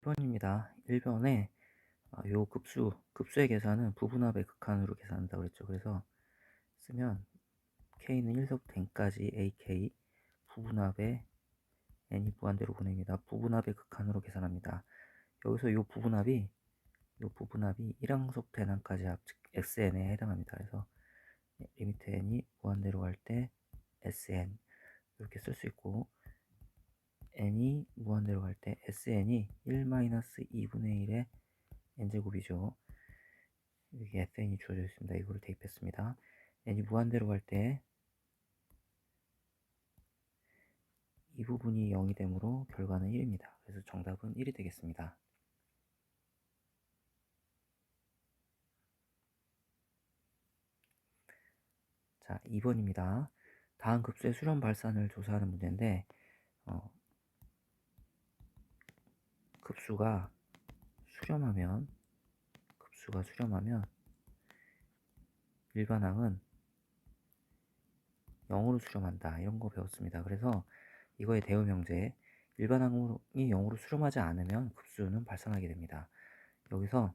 1번입니다. 1번에 요 급수의 계산은 부분합의 극한으로 계산한다고 그랬죠. 그래서 쓰면 k는 1서부터 n까지 ak 부분합의 n이 무한대로 보냅니다. 부분합의 극한으로 계산합니다. 여기서 요 부분합이 1항서부터 n항까지 합, 즉 sn에 해당합니다. 그래서 리미트 n이 무한대로 갈 때 sn 이렇게 쓸 수 있고, n이 무한대로 갈 때 sn이 1-2분의 1의 n제곱이죠. 여기 sn이 주어져 있습니다. 이거를 대입했습니다. n이 무한대로 갈 때 이 부분이 0이 되므로 결과는 1입니다. 그래서 정답은 1이 되겠습니다. 자, 2번입니다. 다음 급수의 수렴 발산을 조사하는 문제인데, 급수가 수렴하면 일반항은 0으로 수렴한다, 이런 거 배웠습니다. 그래서 이거의 대응 형제, 일반항이 0으로 수렴하지 않으면 급수는 발산하게 됩니다. 여기서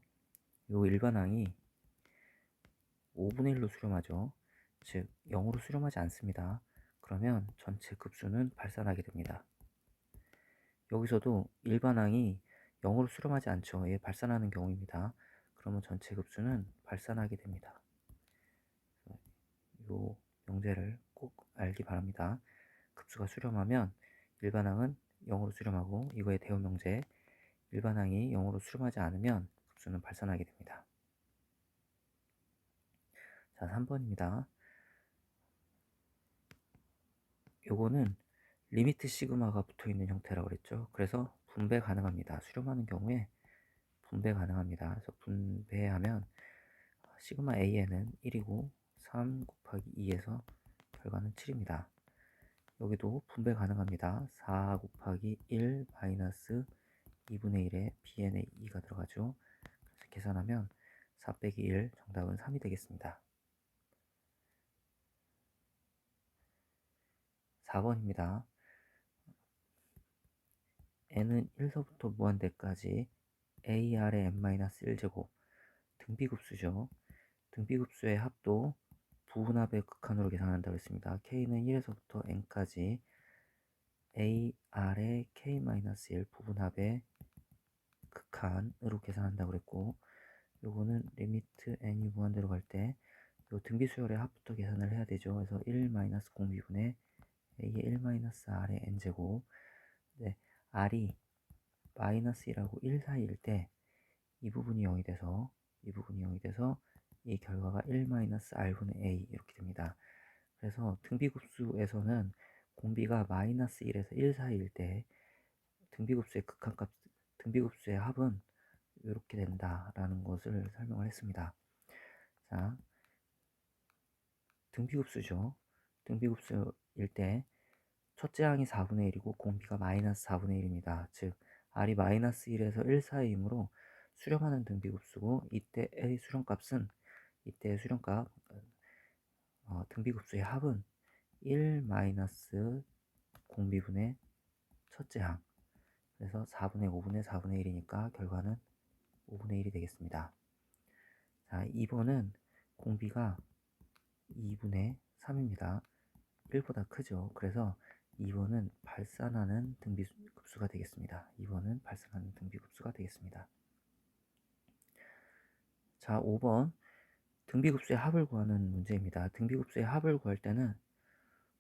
요 일반항이 5분의 1로 수렴하죠. 즉 0으로 수렴하지 않습니다. 그러면 전체 급수는 발산하게 됩니다. 여기서도 일반항이 0으로 수렴하지 않죠. 얘 발산하는 경우입니다. 그러면 전체 급수는 발산하게 됩니다. 요 명제를 꼭 알기 바랍니다. 급수가 수렴하면 일반항은 0으로 수렴하고, 이거의 대응 명제, 일반항이 0으로 수렴하지 않으면 급수는 발산하게 됩니다. 자, 3번입니다. 요거는 리미트 시그마가 붙어있는 형태라고 그랬죠. 그래서 분배 가능합니다. 수렴하는 경우에 분배 가능합니다. 그래서 분배하면 시그마 A에는 1이고 3 곱하기 2에서 결과는 7입니다. 여기도 분배 가능합니다. 4 곱하기 1 마이너스 2분의 1에 bn의 2가 들어가죠. 그래서 계산하면 4 빼기 1, 정답은 3이 되겠습니다. 4번입니다. n은 1서부터 무한대까지 ar의 n-1제곱, 등비급수죠. 등비급수의 합도 부분합의 극한으로 계산한다고 했습니다. k는 1에서부터 n까지 ar의 k-1 부분합의 극한으로 계산한다고 그랬고, 요거는 리미트 n이 무한대로 갈 때 등비수열의 합부터 계산을 해야 되죠. 그래서 1-0비분의 a의 1-r의 n제곱. 네, r이 마이너스 1하고 1 사이일 때 이 부분이 0이 돼서 이 결과가 1-r분의 a 이렇게 됩니다. 그래서 등비급수에서는 공비가 마이너스 1에서 1 사이일 때 등비급수의 합은 이렇게 된다라는 것을 설명을 했습니다. 자, 등비급수죠. 등비급수일 때 첫째 항이 4분의 1이고 공비가 마이너스 4분의 1입니다. 즉 r이 마이너스 1에서 1 사이이므로 수렴하는 등비급수고, 이때의 수렴값 등비급수의 합은 1 마이너스 공비분의 첫째 항, 그래서 4분의 5분의 4분의 1이니까 결과는 5분의 1이 되겠습니다. 자, 2번은 공비가 2분의 3입니다. 1보다 크죠. 그래서 2번은 발산하는 등비급수가 되겠습니다. 2번은 발산하는 등비급수가 되겠습니다. 자, 5번 등비급수의 합을 구하는 문제입니다. 등비급수의 합을 구할 때는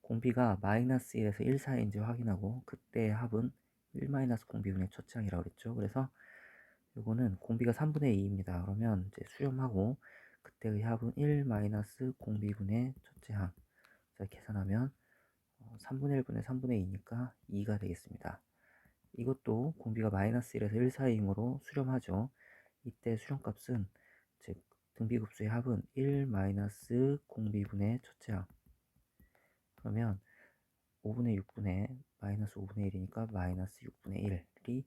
공비가 마이너스 1에서 1 사이인지 확인하고, 그때의 합은 1 마이너스 공비분의 첫째 항이라고 그랬죠. 그래서 요거는 공비가 3분의 2입니다. 그러면 이제 수렴하고 그때의 합은 1 마이너스 공비분의 첫째 항. 자, 계산하면 3분의 1분의 3분의 2니까 2가 되겠습니다. 이것도 공비가 마이너스 1에서 1 사이이므로 수렴하죠. 이때 수렴값은, 즉 등비급수의 합은 1 마이너스 공비분의 첫째 항. 그러면 5분의 6분의 마이너스 5분의 1이니까 마이너스 6분의 1이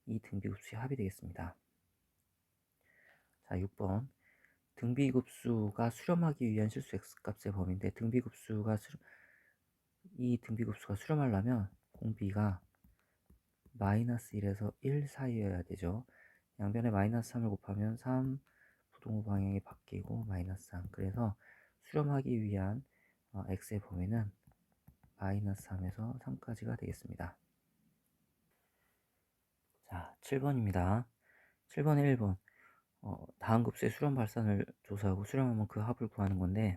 이 등비급수의 합이 되겠습니다. 자, 6번 등비급수가 수렴하기 위한 실수 x값의 범위인데, 이 등비급수가 수렴하려면 공비가 마이너스 1에서 1 사이여야 되죠. 양변에 마이너스 3을 곱하면 3, 부동호 방향이 바뀌고 마이너스 3. 그래서 수렴하기 위한 x의 범위는 마이너스 3에서 3까지가 되겠습니다. 자, 7번입니다. 7번에 1번. 다음 급수의 수렴 발산을 조사하고 수렴하면 그 합을 구하는 건데,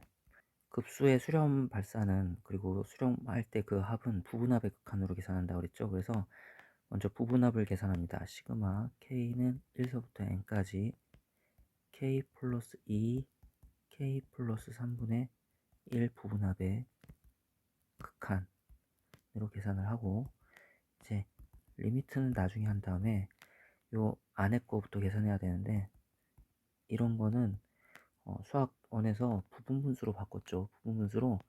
급수의 수렴 발산은, 그리고 수렴할 때 그 합은 부분합의 극한으로 계산한다고 그랬죠. 그래서 먼저 부분합을 계산합니다. 시그마 k는 1서부터 n까지 k 플러스 2, k 플러스 3분의 1 부분합의 극한으로 계산을 하고, 이제 리미트는 나중에 한 다음에 요 안에 거부터 계산해야 되는데, 이런 거는 수학원에서 부분분수로 바꿨죠. 부분분수로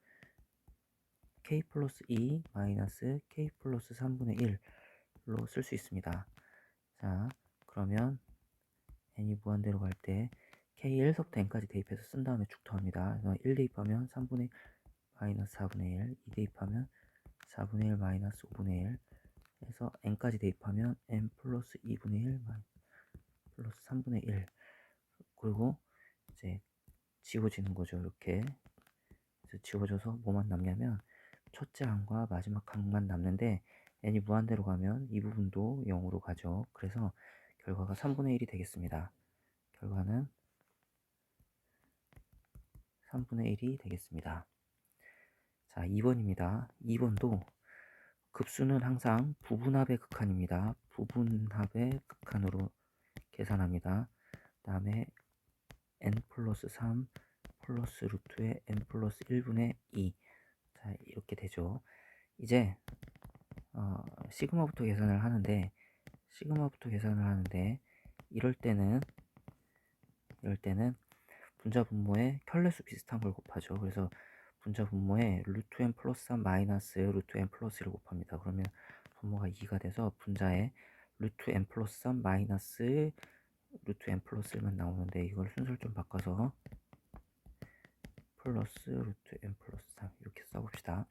k 플러스 2 마이너스 k 플러스 3분의 1로 쓸 수 있습니다. 자, 그러면 n이 무한대로 갈 때 k 1서부터 n까지 대입해서 쓴 다음에 축 더합니다. 그래서 1 대입하면 3분의 1 마이너스 4분의 1, 2 대입하면 4분의 1 마이너스 5분의 1, 해서 n까지 대입하면 n 플러스 2분의 1 플러스 3분의 1. 그리고 이제 지워지는 거죠. 이렇게. 그래서 지워져서 뭐만 남냐면 첫째 항과 마지막 항만 남는데, n이 무한대로 가면 이 부분도 0으로 가죠. 그래서 결과가 3분의 1이 되겠습니다. 결과는 3분의 1이 되겠습니다. 자, 2번입니다. 2번도 급수는 항상 부분합의 극한입니다. 부분합의 극한으로 계산합니다. 그 다음에 n 플러스 3 플러스 루트의 n 플러스 1분의 2. 자, 이렇게 되죠. 이제 시그마부터 계산을 하는데, 이럴 때는 분자 분모에 켤레수 비슷한 걸 곱하죠. 그래서 분자 분모에 루트 n 플러스 3 마이너스 루트 n 플러스 1을 곱합니다. 그러면 분모가 2가 돼서 분자에 루트 n 플러스 3 마이너스 루트 n 플러스 1만 나오는데, 이걸 순서를 좀 바꿔서 플러스 루트 n 플러스 3 이렇게 써봅시다.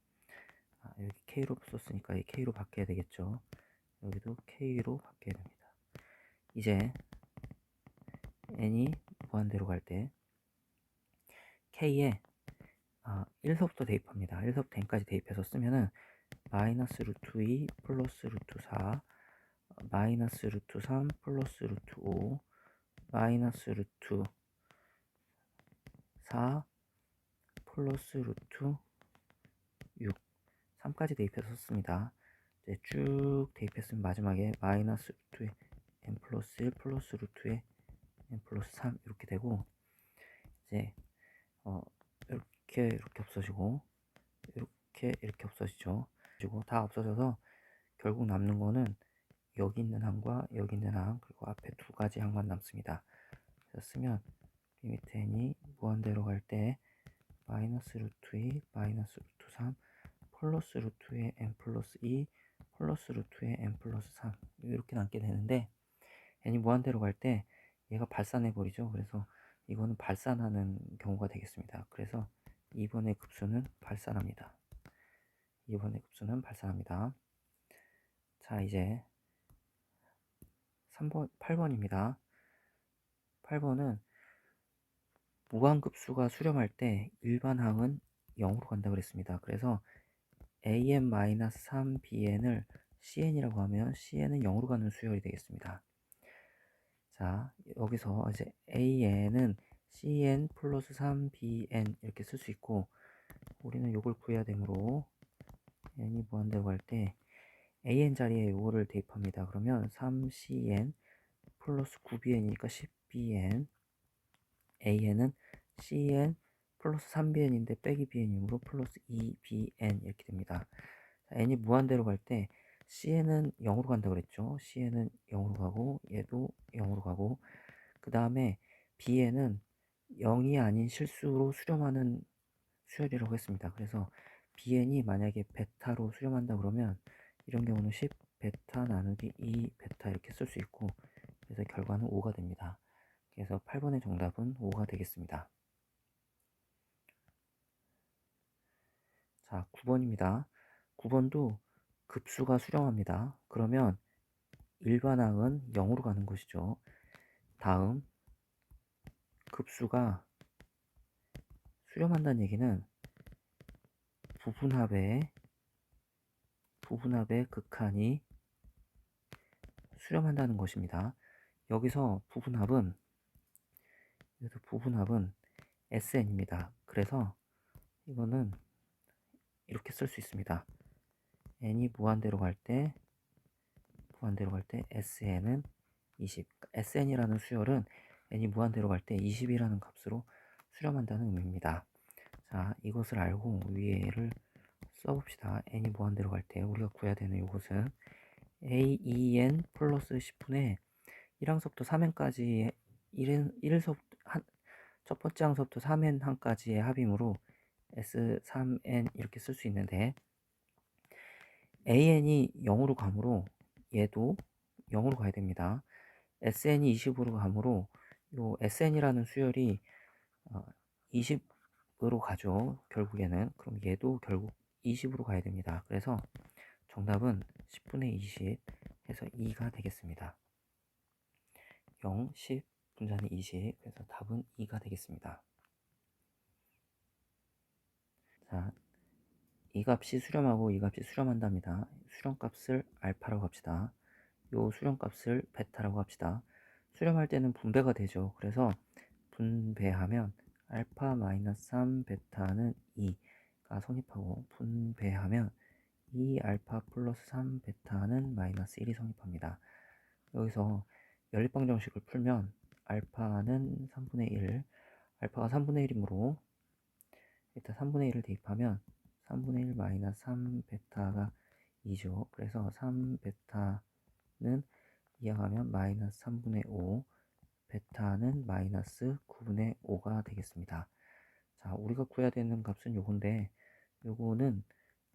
여기 k로 썼으니까 이 k로 바뀌어야 되겠죠. 여기도 k로 바뀌어야 됩니다. 이제 n이 무한대로 갈 때 k에 1서부터 대입합니다. 1서부터 n까지 대입해서 쓰면은 마이너스 루트 2 플러스 루트 4 마이너스 루트 3 플러스 루트 5 마이너스 루트 4 플러스 루트 6 3까지 대입해서 썼습니다. 이제 쭉 대입했으면 마지막에 마이너스 루트에 n 플러스 1 플러스 루트에 n 플러스 3 이렇게 되고, 이제 이렇게 없어지고 이렇게 없어지죠. 그리고 다 없어져서 결국 남는 거는 여기 있는 항과 여기 있는 항, 그리고 앞에 두 가지 항만 남습니다. 그래서 쓰면 리미트 n이 무한대로 갈 때 마이너스 루트 2 마이너스 루트 3 플러스 루트의 n 플러스 2 플러스 루트의 n 플러스 3 이렇게 남게 되는데, n이 무한대로 갈 때 얘가 발산해 버리죠. 그래서 이거는 발산하는 경우가 되겠습니다. 그래서 2번의 급수는 발산합니다. 2번의 급수는 발산합니다. 자, 이제 8번입니다. 8번은 무한급수가 수렴할 때 일반 항은 0으로 간다고 그랬습니다. 그래서 an-3bn을 cn이라고 하면 cn은 0으로 가는 수열이 되겠습니다. 자, 여기서 이제 an은 cn 플러스 3bn 이렇게 쓸 수 있고, 우리는 요걸 구해야 되므로 n이 무한대로 갈 때 an 자리에 요거를 대입합니다. 그러면 3cn 플러스 9bn이니까 10bn, an은 cn 플러스 3bn인데 빼기 bn이므로 플러스 2bn 이렇게 됩니다. 자, n이 무한대로 갈 때 cn은 0으로 간다고 그랬죠. cn은 0으로 가고 얘도 0으로 가고, 그 다음에 bn은 0이 아닌 실수로 수렴하는 수열이라고 했습니다. 그래서 bn이 만약에 베타로 수렴한다 그러면 이런 경우는 10 베타 나누기 2 베타 이렇게 쓸 수 있고, 그래서 결과는 5가 됩니다. 그래서 8번의 정답은 5가 되겠습니다. 자, 9번입니다. 9번도 급수가 수렴합니다. 그러면 일반항은 0으로 가는 것이죠. 다음 급수가 수렴한다는 얘기는 부분합의 극한이 수렴한다는 것입니다. 여기서 부분합은 SN입니다. 그래서 이거는 이렇게 쓸 수 있습니다. n이 무한대로 갈 때 SN은 20. SN이라는 수열은 n이 무한대로 갈 때 20이라는 값으로 수렴한다는 의미입니다. 자, 이것을 알고 위에를 써봅시다. n이 무한대로 갈 때 우리가 구해야 되는 이것은 AEN 플러스 10분의 1항서부터 3n까지 첫 번째 항서부터 3n 항까지의 합이므로 S3n 이렇게 쓸 수 있는데 AN이 0으로 가므로 얘도 0으로 가야 됩니다. SN이 20으로 가므로 요 SN이라는 수열이 20으로 가죠. 결국에는. 그럼 얘도 결국 20으로 가야 됩니다. 그래서 정답은 10분의 20 해서 2가 되겠습니다. 0, 10, 분자는 20. 그래서 답은 2가 되겠습니다. 자, 이 값이 수렴하고 이 값이 수렴한답니다. 수렴값을 알파라고 합시다. 요 수렴값을 베타라고 합시다. 수렴할 때는 분배가 되죠. 그래서 분배하면 알파 마이너스 3 베타는 2가 성립하고 분배하면 2 알파 플러스 3 베타는 마이너스 1이 성립합니다. 여기서 연립방정식을 풀면 알파는 3분의 1, 알파가 3분의 1이므로 일단 3분의 1을 대입하면 3분의 1 마이너스 3 베타가 2죠. 그래서 3 베타는 이항하면 마이너스 3분의 5, 베타는 마이너스 9분의 5가 되겠습니다. 자, 우리가 구해야 되는 값은 요건데 요거는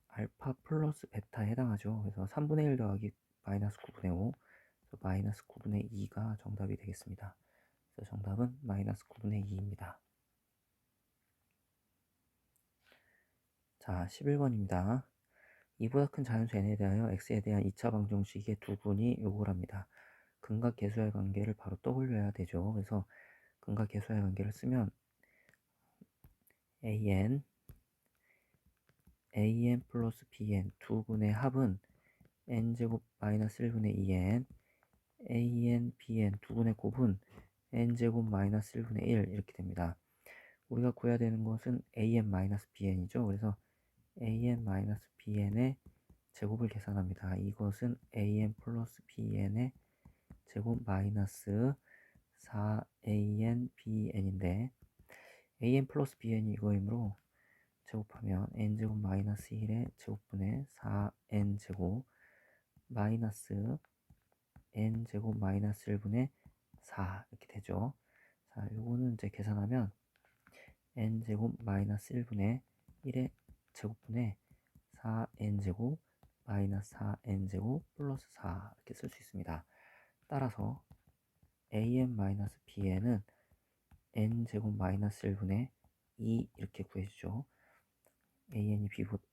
알파 플러스 베타에 해당하죠. 그래서 3분의 1 더하기 마이너스 9분의 5, 그래서 마이너스 9분의 2가 정답이 되겠습니다. 그래서 정답은 마이너스 9분의 2입니다. 자, 11번입니다. 이보다 큰 자연수 n에 대하여 x에 대한 2차 방정식의 두 분이 요구를 합니다. 근각 계수의 관계를 바로 떠올려야 되죠. 그래서 근각 계수의 관계를 쓰면 an 플러스 bn 두 분의 합은 n제곱 마이너스 1분의 2n bn 두 분의 곱은 n제곱 마이너스 1분의 1 이렇게 됩니다. 우리가 구해야 되는 것은 bn이죠. 그래서 bn의 제곱을 계산합니다. 이것은 플러스 bn의 제곱 마이너스 4bn인데 플러스 bn이 이거이므로 제곱하면 n제곱 마이너스 1의 제곱분의 4n제곱 마이너스 n제곱 마이너스 1분의 4 이렇게 되죠. 자, 요거는 이제 계산하면 n제곱 마이너스 1분의 1의 제곱분의 4n제곱 마이너스 4n제곱 플러스 4 이렇게 쓸 수 있습니다. 따라서 bn은 n제곱 마이너스 1분의 2 이렇게 구해주죠. an이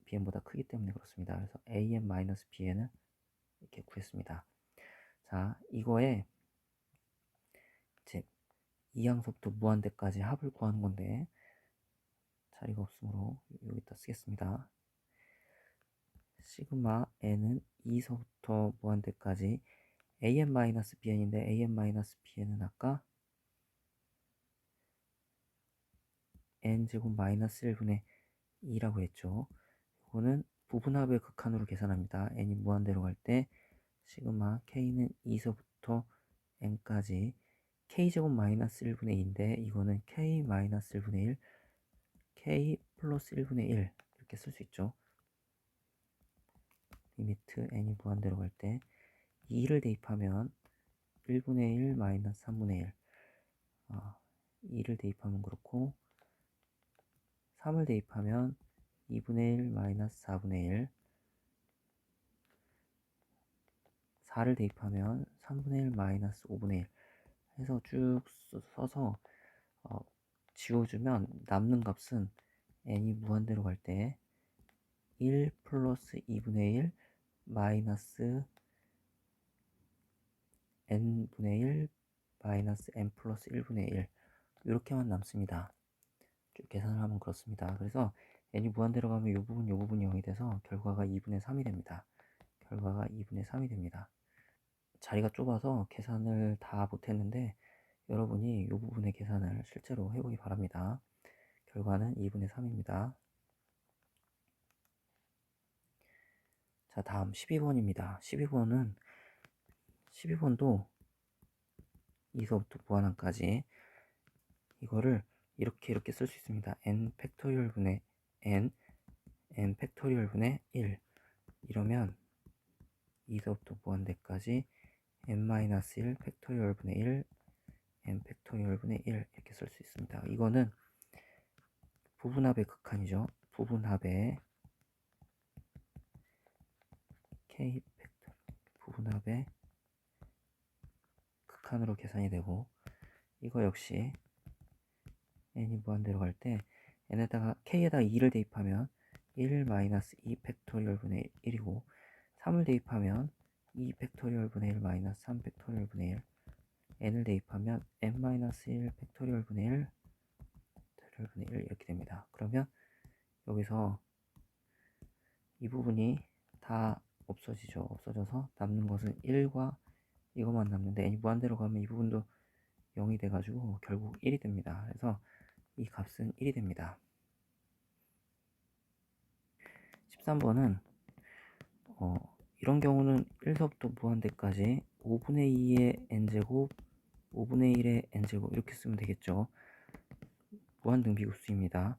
bn보다 크기 때문에 그렇습니다. 그래서 bn은 이렇게 구했습니다. 자, 이거에 이제 2항서부터 무한대까지 합을 구하는 건데 자리가 없으므로 여기다 쓰겠습니다. 시그마 n은 2서부터 무한대까지 bn인데 bn은 아까 n제곱 마이너스 1분의 2라고 했죠. 이거는 부분합의 극한으로 계산합니다. n이 무한대로 갈 때 시그마 k는 2서부터 n까지 k제곱 마이너스 1분의 2인데 이거는 k 마이너스 1분의 1 k 플러스 1분의 1 이렇게 쓸 수 있죠. 리미트 n이 무한대로 갈 때 2를 대입하면 1분의 1 마이너스 3분의 1 2를 대입하면 그렇고 3을 대입하면 2분의 1 마이너스 4분의 1 4를 대입하면 3분의 1 마이너스 5분의 1 해서 쭉 써서 지워주면 남는 값은 n이 무한대로 갈 때 1 플러스 2분의 1 마이너스 n분의 1 마이너스 n 플러스 1분의 1 이렇게만 남습니다. 쭉 계산을 하면 그렇습니다. 그래서 n이 무한대로 가면 이 부분이 0이 돼서 결과가 2분의 3이 됩니다. 결과가 2분의 3이 됩니다. 자리가 좁아서 계산을 다 못했는데 여러분이 이 부분의 계산을 실제로 해보기 바랍니다. 결과는 2분의 3입니다. 자, 다음 12번입니다. 12번도 2서부터 무한항까지 이거를 이렇게 쓸 수 있습니다. n 팩토리얼 분의 n 팩토리얼 분의 1 이러면 2서부터 무한대까지 n-1 팩토리얼 분의 1 n 팩토리얼 분의 1 이렇게 쓸 수 있습니다. 이거는 부분합의 극한이죠. 부분합의 k 팩토 부분합의 극한으로 계산이 되고 이거 역시 n이 무한대로 갈 때 n에다가 k에다가 2를 대입하면 1 마이너스 2 팩토리얼 분의 1이고 3을 대입하면 2 팩토리얼 분의 1 마이너스 3 팩토리얼 분의 1 n을 대입하면 n 마이너스 1 팩토리얼 분의 1 팩토리얼 분의 1 이렇게 됩니다. 그러면 여기서 이 부분이 다 없어지죠. 없어져서 남는 것은 1과 이것만 남는데 n이 무한대로 가면 이 부분도 0이 돼가지고 결국 1이 됩니다. 그래서 이 값은 1이 됩니다. 13번은 이런 경우는 1서부터 무한대까지 5분의 2의 n제곱 5분의 1의 n제곱 이렇게 쓰면 되겠죠. 무한등비급수입니다.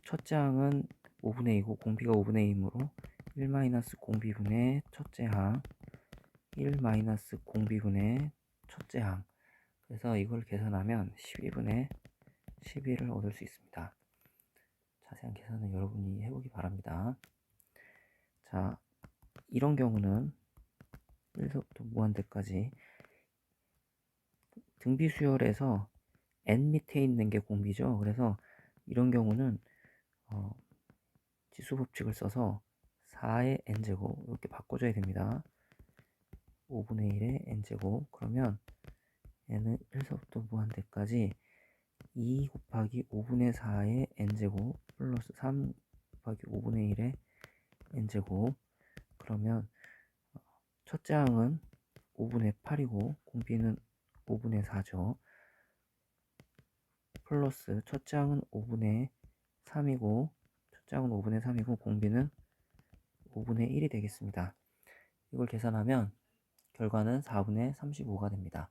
첫째 항은 5분의 2고 공비가 5분의 2이므로 1 마이너스 공비분의 첫째 항 1 마이너스 공비분의 첫째 항 그래서 이걸 계산하면 12분의 11을 얻을 수 있습니다. 자세한 계산은 여러분이 해보기 바랍니다. 자, 이런 경우는 1서부터 무한대까지 등비수열에서 n 밑에 있는 게 공비죠. 그래서 이런 경우는 지수법칙을 써서 4의 n제곱 이렇게 바꿔줘야 됩니다. 5분의 1의 n제곱 그러면 n은 1서부터 무한대까지 2 곱하기 5분의 4의 n제곱 플러스 3 곱하기 5분의 1의 n제곱 그러면 첫째 항은 5분의 8이고 공비는 5분의 4죠. 플러스 첫째 항은 5분의 3이고 첫째 항은 5분의 3이고 공비는 5분의 1이 되겠습니다. 이걸 계산하면 결과는 4분의 35가 됩니다.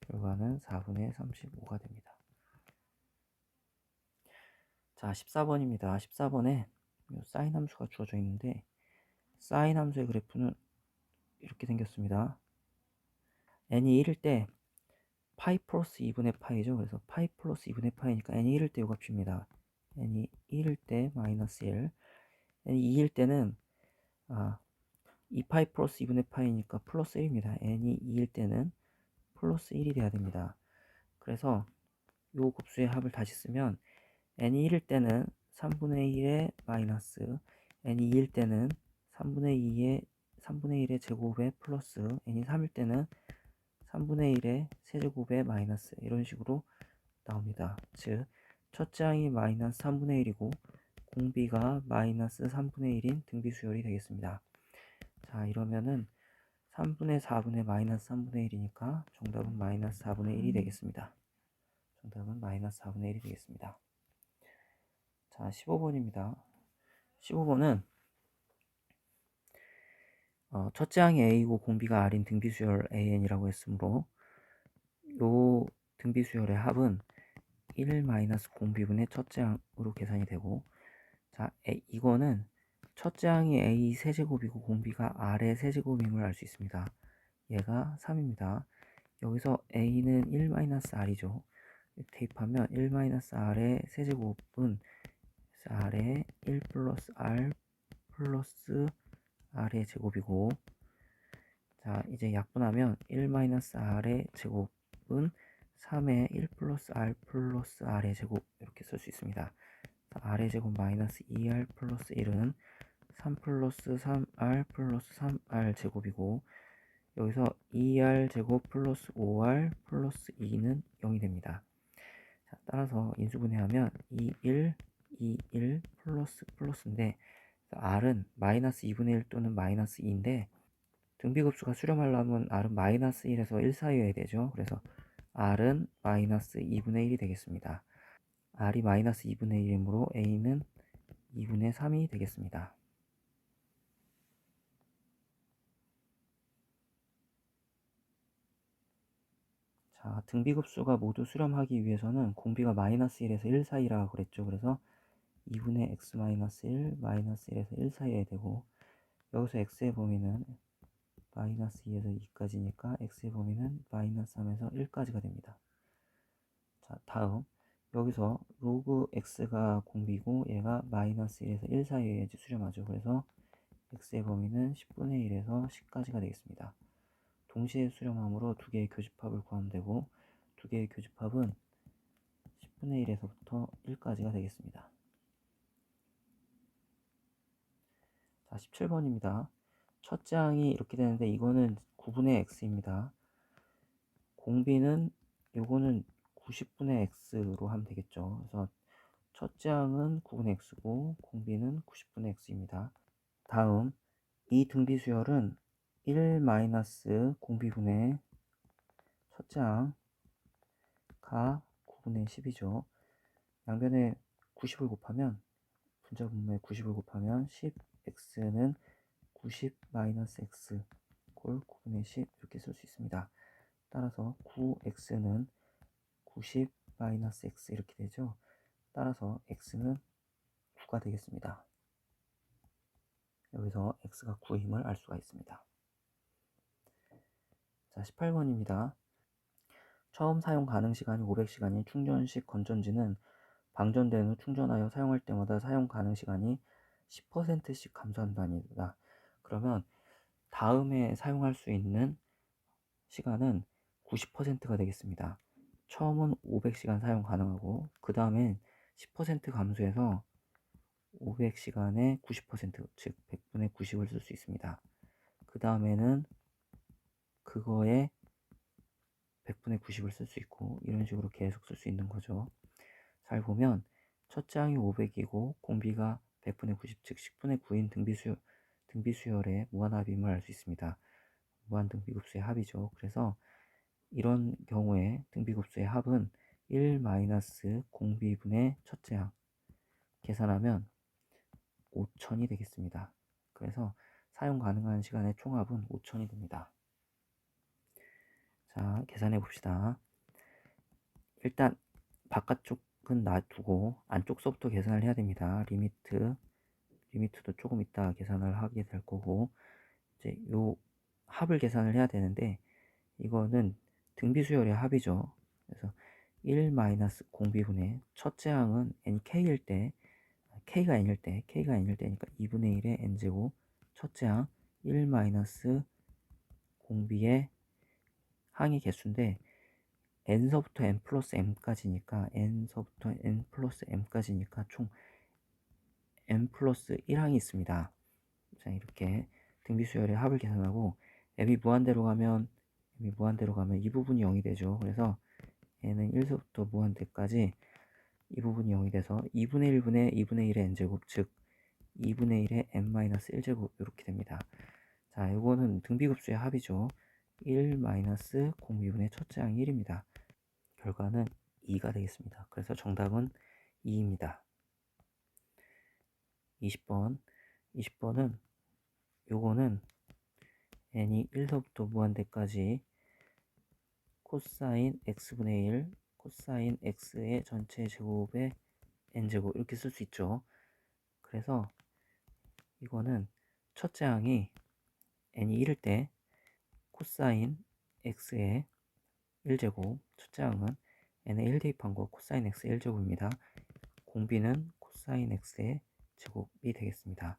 결과는 4분의 35가 됩니다. 자, 14번입니다. 14번에 사인 함수가 주어져 있는데 사인 함수의 그래프는 이렇게 생겼습니다. n이 1일 때 파이 플러스 2분의 파이죠. 그래서 파이 플러스 2분의 파이니까 n이 1일 때 요 값입니다. n이 1일 때 마이너스 1 n이 2일 때는 2파이 플러스 2분의 파이니까 플러스 1입니다. n이 2일 때는 플러스 1이 돼야 됩니다. 그래서 요 곱수의 합을 다시 쓰면 n이 1일 때는 3분의 1의 마이너스 n이 2일 때는 3분의 1의 제곱에 플러스 n이 3일 때는 3분의 1의 세제곱에 마이너스 이런 식으로 나옵니다. 즉 첫째 항이 마이너스 3분의 1이고 공비가 마이너스 3분의 1인 등비수열이 되겠습니다. 자, 이러면은 3분의 4분의 마이너스 3분의 1이니까 정답은 마이너스 4분의 1이 되겠습니다. 정답은 마이너스 4분의 1이 되겠습니다. 자, 15번입니다. 15번은 첫째 항이 A이고 공비가 R인 등비수열 AN이라고 했으므로 요 등비수열의 합은 1 마이너스 공비분의 첫째 항으로 계산이 되고 자, 이거는 첫째 항이 A 세제곱이고 공비가 R의 세제곱임을 알 수 있습니다. 얘가 3입니다. 여기서 A는 1-R이죠. 대입하면 1-R의 세제곱은 R의 1 플러스 R 플러스 R의 제곱이고 자, 이제 약분하면 1-R의 제곱은 3의 1 플러스 R 플러스 R의 제곱 이렇게 쓸 수 있습니다. R의 제곱 마이너스 2R 플러스 1은 3 플러스 3R 플러스 3R 제곱이고 여기서 2r 제곱 플러스 5r 플러스 2는 0이 됩니다. 자, 따라서 인수분해하면 21, 21 플러스 플러스인데 r은 마이너스 2분의 1 또는 마이너스 2인데 등비급수가 수렴하려면 r은 마이너스 1에서 1 사이여야 되죠. 그래서 r은 마이너스 2분의 1이 되겠습니다. r이 마이너스 2분의 1이므로 a는 2분의 3이 되겠습니다. 자, 등비급수가 모두 수렴하기 위해서는 공비가 마이너스 1에서 1 사이라고 그랬죠. 그래서 2분의 x 마이너스 1, 마이너스 1에서 1 사이여야 되고 여기서 x의 범위는 마이너스 2에서 2까지니까 x의 범위는 마이너스 3에서 1까지가 됩니다. 자, 다음 여기서 로그 x가 공비고 얘가 마이너스 1에서 1 사이에 수렴하죠. 그래서 x의 범위는 10분의 1에서 10까지가 되겠습니다. 동시에 수렴함으로 두 개의 교집합을 구하면 되고 두 개의 교집합은 10분의 1에서부터 1까지가 되겠습니다. 자, 17번입니다. 첫째 항이 이렇게 되는데 이거는 9분의 x입니다. 공비는 요거는 90분의 x로 하면 되겠죠. 그래서 첫째 항은 9분의 x고 공비는 90분의 x입니다. 다음 이 등비수열은 1 마이너스 공비분의 첫째 항가 9분의 10이죠. 양변에 90을 곱하면 분자 분모에 90을 곱하면 10x는 90 마이너스 x 꼴 9분의 10 이렇게 쓸 수 있습니다. 따라서 9x는 90 마이너스 x 이렇게 되죠. 따라서 x는 9가 되겠습니다. 여기서 x가 9임을 알 수가 있습니다. 자, 18번입니다. 처음 사용 가능 시간이 500시간인 충전식 건전지는 방전된 후 충전하여 사용할 때마다 사용 가능 시간이 10%씩 감소한답니다. 그러면 다음에 사용할 수 있는 시간은 90%가 되겠습니다. 처음은 500시간 사용 가능하고 그 다음엔 10% 감소해서 500시간에 90%, 즉 100분의 90을 쓸 수 있습니다. 그 다음에는 그거에 100분의 90을 쓸 수 있고 이런 식으로 계속 쓸 수 있는 거죠. 잘 보면 첫째 항이 500이고 공비가 100분의 90, 즉 10분의 9인 등비수열의 무한합임을 알 수 있습니다. 무한등비급수의 합이죠. 그래서 이런 경우에 등비급수의 합은 1 마이너스 공비분의 첫째 항 계산하면 5000이 되겠습니다. 그래서 사용 가능한 시간의 총합은 5000이 됩니다. 자, 계산해 봅시다. 일단 바깥쪽은 놔두고 안쪽 서부터 계산을 해야 됩니다. 리미트도 조금 이따 계산을 하게 될 거고 이제 요 합을 계산을 해야 되는데 이거는 등비수열의 합이죠. 그래서 1 마이너스 공비분의 첫째 항은 n k일 때 k가 n일 때니까 2분의 1의 n제곱 첫째 항 1 마이너스 공비의 항의 개수인데 n서부터 n 플러스 m까지니까 n서부터 n 플러스 m까지니까 총 n 플러스 1항이 있습니다. 자, 이렇게 등비수열의 합을 계산하고 m이 무한대로 가면 이 부분이 0이 되죠. 그래서 n은 1서부터 무한대까지 이 부분이 0이 돼서 2분의 1분의 2분의 1의 n제곱 즉 2분의 1의 n-1제곱 이렇게 됩니다. 자, 이거는 등비급수의 합이죠. 1 마이너스 공비분의 첫째 항이 1입니다. 결과는 2가 되겠습니다. 그래서 정답은 2입니다. 20번은 요거는 n이 1서부터 무한대까지 코사인 x분의 1 코사인 x의 전체 제곱의 n제곱 이렇게 쓸 수 있죠. 그래서 이거는 첫째 항이 n이 1일 때 코사인 x의 1제곱 첫째 항은 n에 1 대입한 거 코사인 x 1제곱입니다. 공비는 코사인 x의 제곱이 되겠습니다.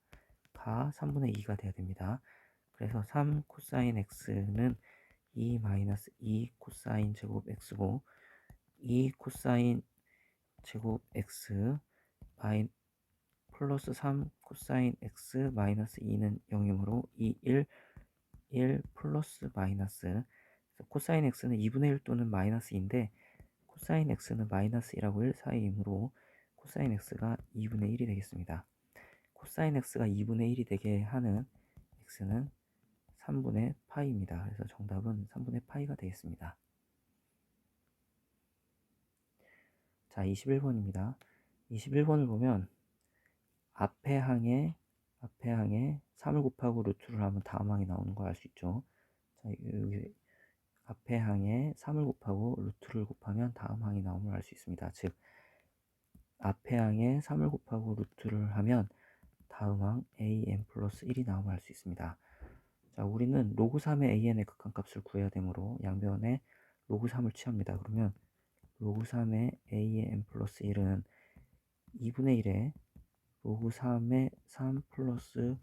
가 3분의 2가 돼야 됩니다. 그래서 3 코사인 x는 2 마이너스 2 코사인 제곱 x고 2 코사인 제곱 x 플러스 3 코사인 x 마이너스 2는 0이므로 2, 1 1 플러스 마이너스, 코사인 x는 2분의 1 또는 마이너스 2인데 코사인 x는 마이너스 1하고 1 사이이므로 코사인 x가 2분의 1이 되겠습니다. 코사인 x가 2분의 1이 되게 하는 x는 3분의 파이입니다. 그래서 정답은 3분의 파이가 되겠습니다. 자, 21번입니다. 21번을 보면 앞에 항에 3을 곱하고 루트를 하면 다음 항이 나오는 걸 알 수 있죠. 자, 여기 앞에 항에 3을 곱하고 루트를 곱하면 다음 항이 나오는 걸 알 수 있습니다. 즉 앞에 항에 3을 곱하고 루트를 하면 다음 항 an 플러스 1이 나오는 걸 알 수 있습니다. 자, 우리는 로그 3의 an의 극한값을 구해야 되므로 양변에 로그 3을 취합니다. 그러면 로그 3의 an 플러스 1은 2분의 1에 로그 3의 3 플러스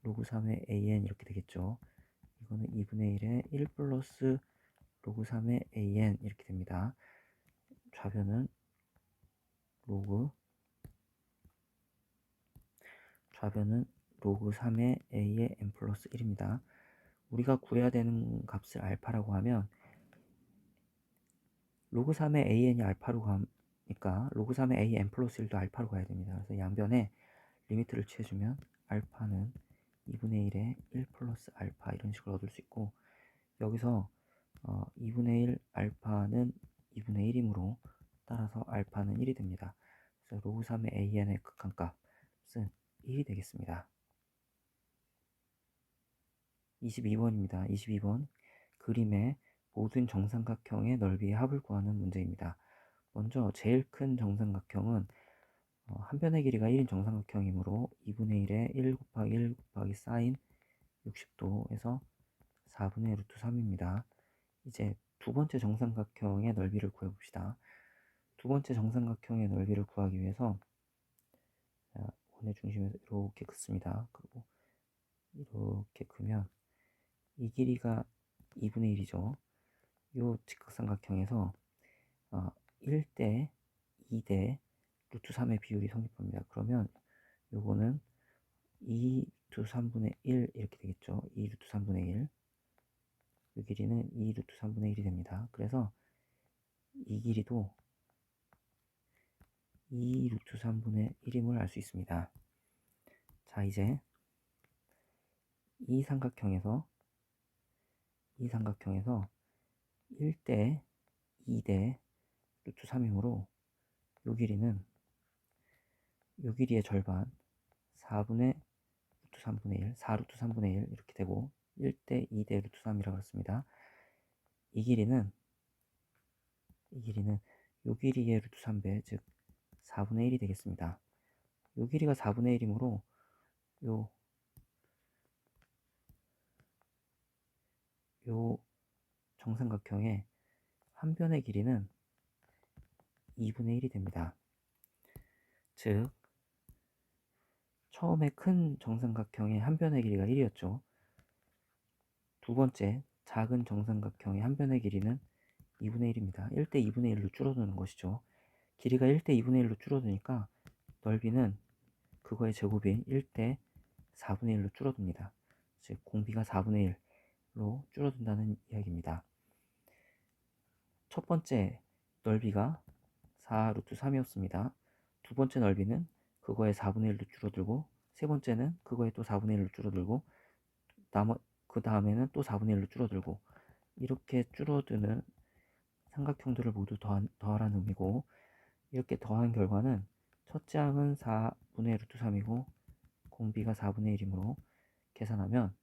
로그 3의 an 이렇게 되겠죠. 이거는 2분의 1에 1 플러스 로그 3의 an 이렇게 됩니다. 좌변은 로그 3의 a의 n 플러스 1입니다. 우리가 구해야 되는 값을 알파라고 하면 로그 3의 an이 알파로 가니까 로그 3의 a n 플러스 1도 알파로 가야 됩니다. 그래서 양변에 리미트를 취해주면 알파는 2분의 1에 1 플러스 알파 이런 식으로 얻을 수 있고, 여기서 2분의 1 알파는 2분의 1이므로 따라서 알파는 1이 됩니다. 그래서 로그 3의 an의 극한값은 1이 되겠습니다. 22번입니다. 22번 그림의 모든 정삼각형의 넓이의 합을 구하는 문제입니다. 먼저 제일 큰 정삼각형은 한 변의 길이가 1인 정삼각형이므로 2분의 1에 1 곱하기 1 곱하기 사인 60도에서 4분의 루트 3입니다. 이제 두 번째 정삼각형의 넓이를 구해봅시다. 두 번째 정삼각형의 넓이를 구하기 위해서 원의 중심에서 이렇게 긋습니다. 그리고 이렇게 그면 이 길이가 2분의 1이죠. 이 직각삼각형에서 1대 2대 루트 3의 비율이 성립합니다. 그러면 요거는 2 루트 3분의 1 이렇게 되겠죠. 2 루트 3분의 1. 이 길이는 2 루트 3분의 1이 됩니다. 그래서 이 길이도 2 루트 3분의 1임을 알 수 있습니다. 자, 이제 이 삼각형에서 1대 2대 루트 3이므로 요 길이는 요 길이의 절반 4분의 루트 3분의 1, 4 루트 3분의 1 이렇게 되고 1대 2대 루트 3이라고 했습니다. 이 길이는 요 길이의 루트 3배, 즉 4분의 1이 되겠습니다. 요 길이가 4분의 1이므로 요 정삼각형의 한 변의 길이는 2분의 1이 됩니다. 즉 처음에 큰 정삼각형의 한 변의 길이가 1이었죠. 두 번째 작은 정삼각형의 한 변의 길이는 2분의 1입니다. 1대 2분의 1로 줄어드는 것이죠. 길이가 1대 2분의 1로 줄어드니까 넓이는 그거의 제곱인 1대 4분의 1로 줄어듭니다. 즉 공비가 4분의 1로 줄어든다는 이야기입니다. 첫 번째 넓이가 4 루트 3이었습니다. 두 번째 넓이는 그거의 4분의 1로 줄어들고, 세 번째는 그거의 또 4분의 1로 줄어들고, 그 다음에는 또 4분의 1로 줄어들고, 이렇게 줄어드는 삼각형들을 모두 더하라는 의미고, 이렇게 더한 결과는 첫째 항은 4분의 루트 3이고 공비가 4분의 1이므로 계산하면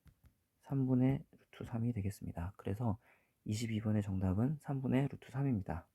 3분의 루트 3이 되겠습니다. 그래서 22번의 정답은 3분의 루트 3입니다.